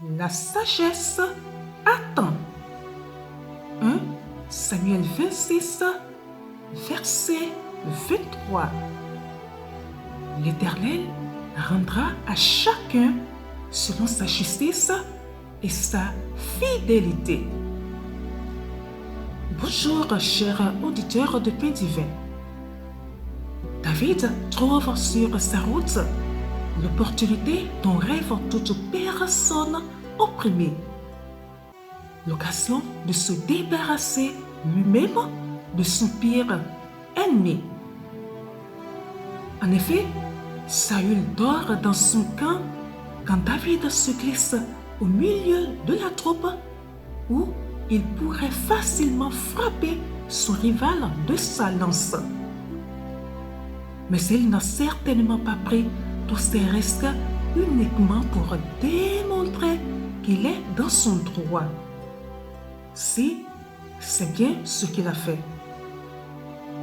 La sagesse attend. 1 Samuel 26, verset 23. L'Éternel rendra à chacun selon sa justice et sa fidélité. Bonjour, chers auditeurs de Pain Divin. David trouve sur sa route l'opportunité dont rêve toute personne opprimée. L'occasion de se débarrasser lui-même de son pire ennemi. En effet, Saül dort dans son camp quand David se glisse au milieu de la troupe où il pourrait facilement frapper son rival de sa lance. Mais il n'a certainement pas pris tous ces risques uniquement pour démontrer qu'il est dans son droit. Si, c'est bien ce qu'il a fait.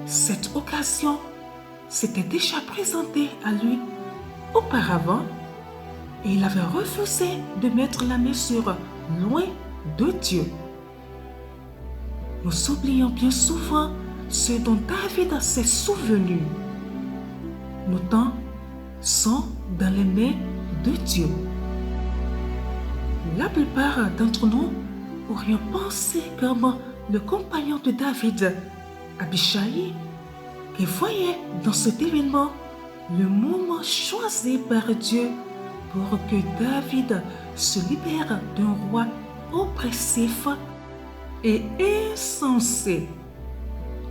Cette occasion s'était déjà présentée à lui auparavant et il avait refusé de mettre la main sur loin de Dieu. Nous oublions bien souvent ce dont David s'est souvenu. Nos temps sont dans les mains de Dieu. La plupart d'entre nous aurions pensé comme le compagnon de David, Abishai, qui voyait dans cet événement le moment choisi par Dieu pour que David se libère d'un roi oppressif et insensé.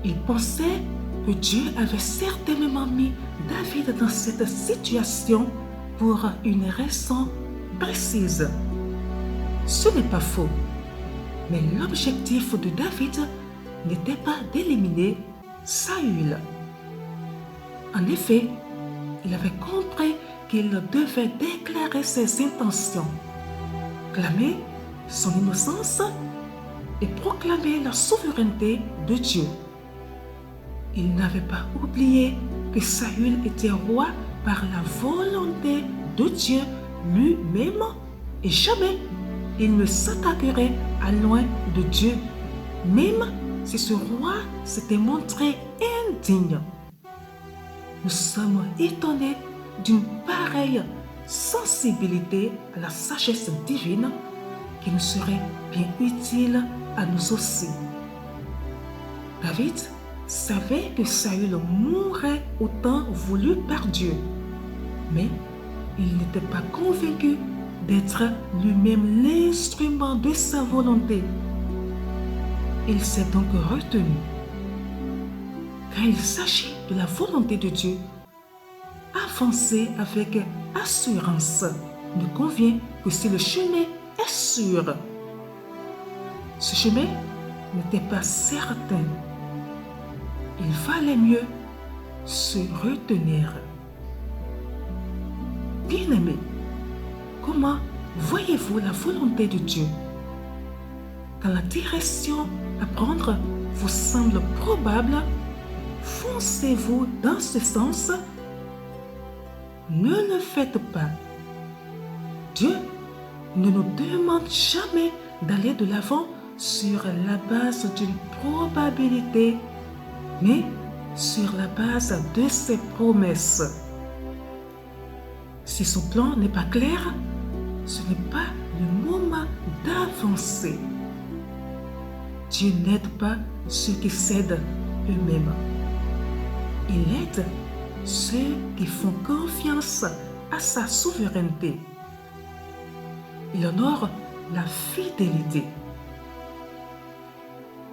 Il pensait que Dieu avait certainement mis David dans cette situation pour une raison précise. Ce n'est pas faux, mais l'objectif de David n'était pas d'éliminer Saül. En effet, il avait compris qu'il devait déclarer ses intentions, clamer son innocence et proclamer la souveraineté de Dieu. Il n'avait pas oublié que Saül était roi par la volonté de Dieu lui-même et jamais il ne s'attaquerait à loin de Dieu, même si ce roi s'était montré indigne. Nous sommes étonnés d'une pareille sensibilité à la sagesse divine qui nous serait bien utile à nous aussi. David savait que Saül mourrait au temps voulu par Dieu, mais il n'était pas convaincu d'être lui-même l'instrument de sa volonté. Il s'est donc retenu. Quand il s'agit de la volonté de Dieu, avancer avec assurance ne convient que si le chemin est sûr. Ce chemin n'était pas certain. Il valait mieux se retenir. Bien-aimés, comment voyez-vous la volonté de Dieu? Quand la direction à prendre vous semble probable, foncez-vous dans ce sens? Ne le faites pas. Dieu ne nous demande jamais d'aller de l'avant sur la base d'une probabilité, mais sur la base de ses promesses. Si son plan n'est pas clair, ce n'est pas le moment d'avancer. Dieu n'aide pas ceux qui cèdent eux-mêmes. Il aide ceux qui font confiance à sa souveraineté. Il honore la fidélité.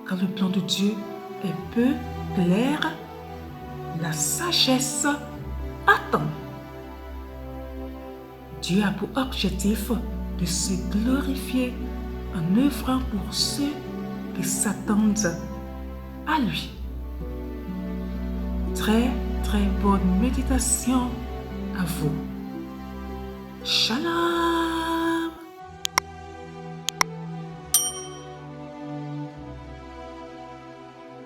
Quand le plan de Dieu est peu clair, la sagesse attend. Dieu a pour objectif de se glorifier en œuvrant pour ceux qui s'attendent à lui. Très bonne méditation à vous. Shalom!